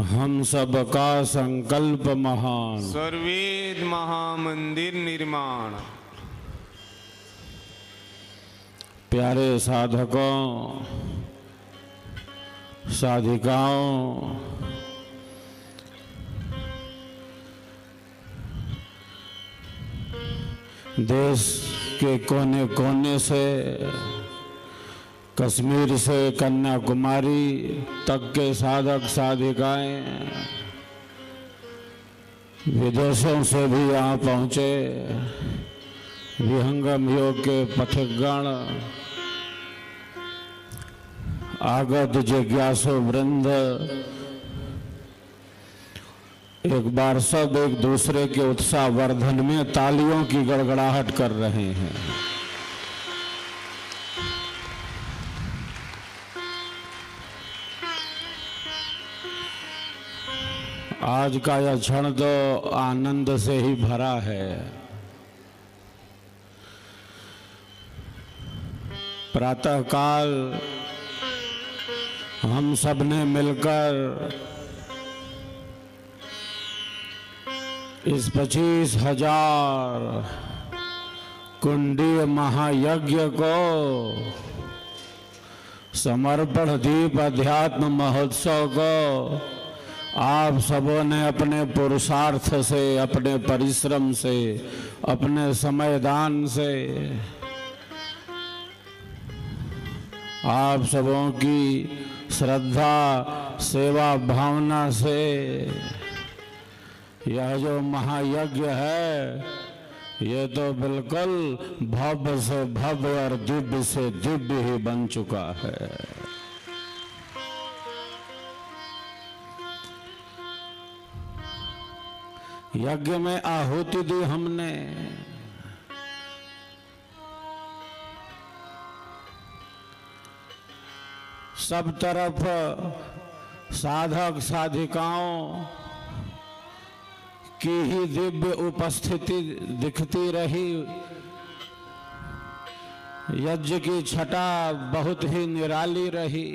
हम सब का संकल्प महान, सर्वेद महामंदिर निर्माण। प्यारे साधकों साधिकाओं, देश के कोने कोने से, कश्मीर से कन्याकुमारी तक के साधक साधिकाएं, विदेशों से भी यहाँ पहुँचे विहंगम योग के पथिकगण, आगत जिज्ञासु वृंद, एक बार सब एक दूसरे के उत्साह वर्धन में तालियों की गड़गड़ाहट कर रहे हैं। आज का यह क्षण तो आनंद से ही भरा है। प्रातःकाल हम सब ने मिलकर इस 25,000 कुंडीय महायज्ञ को समर्पण दीप अध्यात्म महोत्सव को आप सबों ने अपने पुरुषार्थ से, अपने परिश्रम से, अपने समयदान से, आप सबों की श्रद्धा सेवा भावना से यह जो महायज्ञ है, ये तो बिल्कुल भव्य से भव्य और दिव्य से दिव्य ही बन चुका है। यज्ञ में आहुति दी हमने, सब तरफ साधक साधिकाओं की ही दिव्य उपस्थिति दिखती रही। यज्ञ की छटा बहुत ही निराली रही।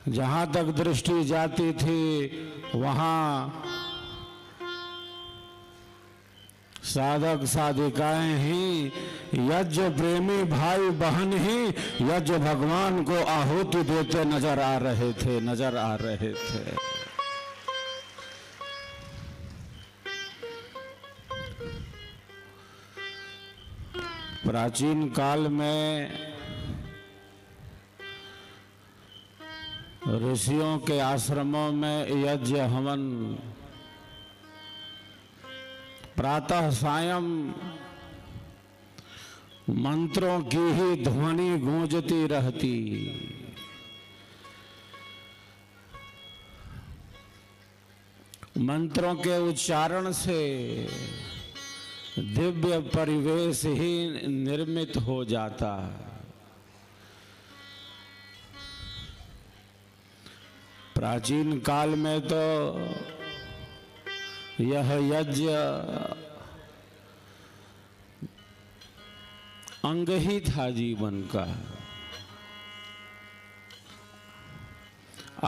जहाँ तक दृष्टि जाती थी वहाँ साधक साधिकाएं ही, यज्ञ प्रेमी भाई बहन ही यज्ञ भगवान को आहुति देते नजर आ रहे थे। प्राचीन काल में ऋषियों के आश्रमों में यज्ञ हवन प्रातः सायं मंत्रों की ही ध्वनि गूंजती रहती। मंत्रों के उच्चारण से दिव्य परिवेश ही निर्मित हो जाता। प्राचीन काल में तो यह यज्ञ अंग ही था जीवन का।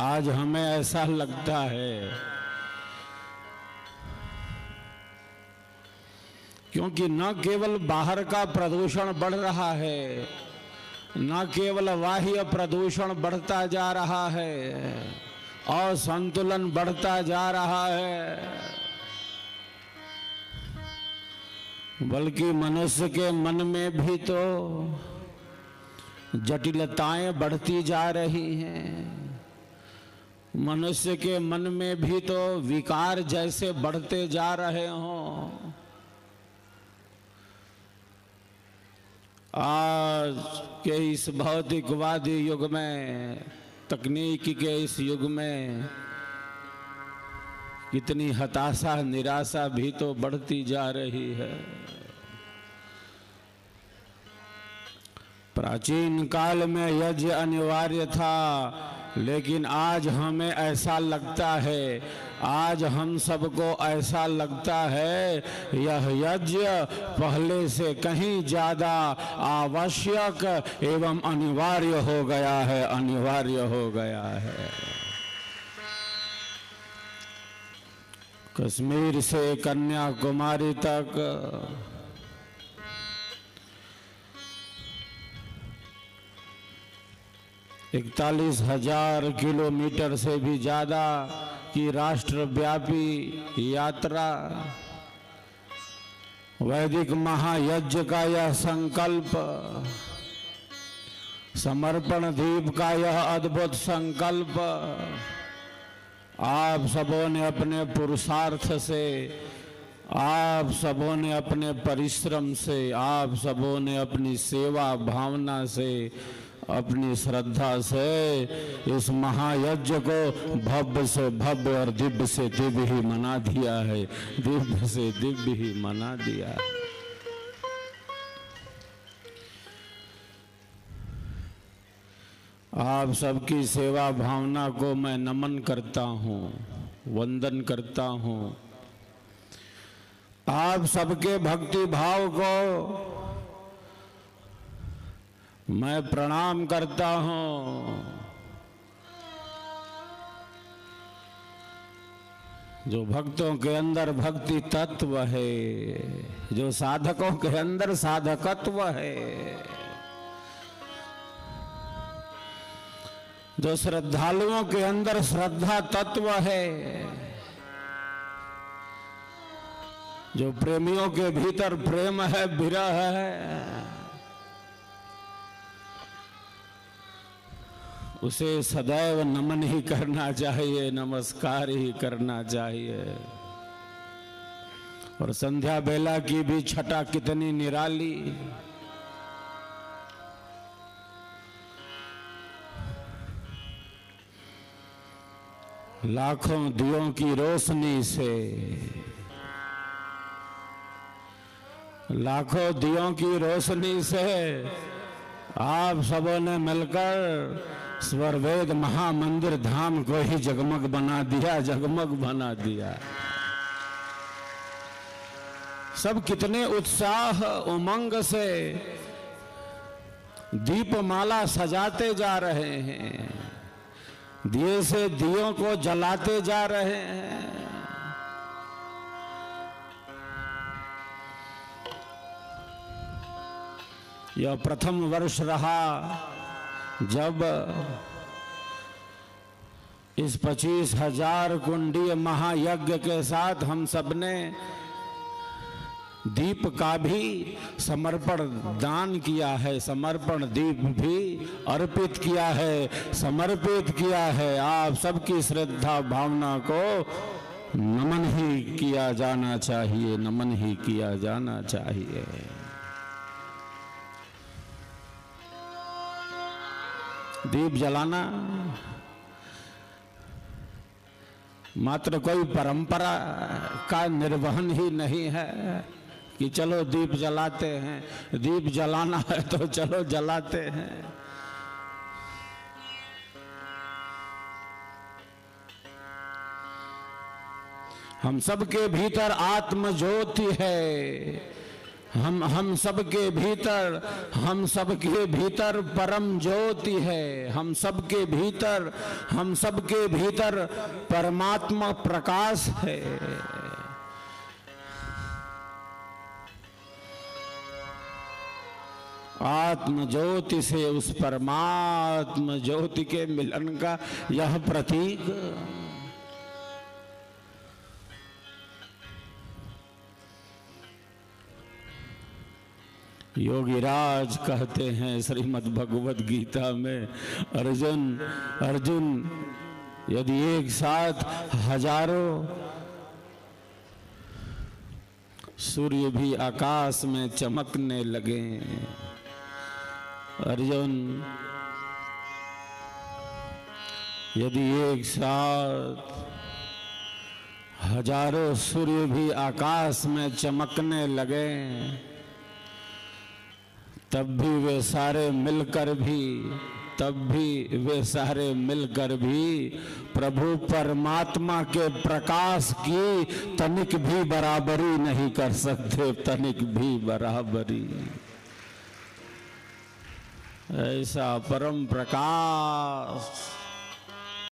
आज हमें ऐसा लगता है, क्योंकि न केवल बाहर का प्रदूषण बढ़ रहा है, न केवल बाह्य प्रदूषण बढ़ता जा रहा है, और संतुलन बढ़ता जा रहा है, बल्कि मनुष्य के मन में भी तो जटिलताएं बढ़ती जा रही हैं। मनुष्य के मन में भी तो विकार जैसे बढ़ते जा रहे हों। आज के इस भौतिकवादी युग में, तकनीकी के इस युग में कितनी हताशा निराशा भी तो बढ़ती जा रही है। प्राचीन काल में यज्ञ अनिवार्य था, लेकिन आज हमें ऐसा लगता है, आज हम सबको ऐसा लगता है यह यज्ञ पहले से कहीं ज्यादा आवश्यक एवं अनिवार्य हो गया है, अनिवार्य हो गया है। कश्मीर से कन्याकुमारी तक 41,000 किलोमीटर से भी ज्यादा की राष्ट्रव्यापी यात्रा, वैदिक महायज्ञ का यह संकल्प, समर्पण दीप का यह अद्भुत संकल्प आप सबों ने अपने पुरुषार्थ से, आप सबों ने अपने परिश्रम से, आप सबों ने अपनी सेवा भावना से, अपनी श्रद्धा से इस महायज्ञ को भव्य से भव्य और दिव्य से दिव्य ही मना दिया है, दिव्य से दिव्य ही मना दिया। आप सबकी सेवा भावना को मैं नमन करता हूँ, वंदन करता हूँ। आप सबके भक्ति भाव को मैं प्रणाम करता हूँ। जो भक्तों के अंदर भक्ति तत्व है, जो साधकों के अंदर साधकत्व है, जो श्रद्धालुओं के अंदर श्रद्धा तत्व है, जो प्रेमियों के भीतर प्रेम है, विरह है, उसे सदैव नमन ही करना चाहिए, नमस्कार ही करना चाहिए। और संध्या बेला की भी छटा कितनी निराली, लाखों दियों की रोशनी से, लाखों दियों की रोशनी से आप सबों ने मिलकर स्वरवेद महामंदिर धाम को ही जगमग बना दिया, जगमग बना दिया। सब कितने उत्साह उमंग से दीपमाला सजाते जा रहे हैं, दिए से दियों को जलाते जा रहे हैं। यह प्रथम वर्ष रहा जब इस 25,000 कुंडीय महायज्ञ के साथ हम सबने दीप का भी समर्पण दान किया है, समर्पण दीप भी अर्पित किया है, समर्पित किया है। आप सबकी श्रद्धा भावना को नमन ही किया जाना चाहिए, नमन ही किया जाना चाहिए। दीप जलाना मात्र कोई परंपरा का निर्वहन ही नहीं है कि चलो दीप जलाते हैं, दीप जलाना है तो चलो जलाते हैं। हम सबके भीतर आत्म ज्योति है, हम सबके भीतर परम ज्योति है, हम सबके भीतर परमात्मा प्रकाश है। आत्म ज्योति से उस परमात्म ज्योति के मिलन का यह प्रतीक योगीराज कहते हैं श्रीमद् भगवद गीता में, अर्जुन यदि एक साथ हजारों सूर्य भी आकाश में चमकने लगे, अर्जुन यदि एक साथ हजारों सूर्य भी आकाश में चमकने लगे, तब भी वे सारे मिलकर भी तब भी वे सारे मिलकर भी प्रभु परमात्मा के प्रकाश की तनिक भी बराबरी नहीं कर सकते, तनिक भी बराबरी। ऐसा परम प्रकाश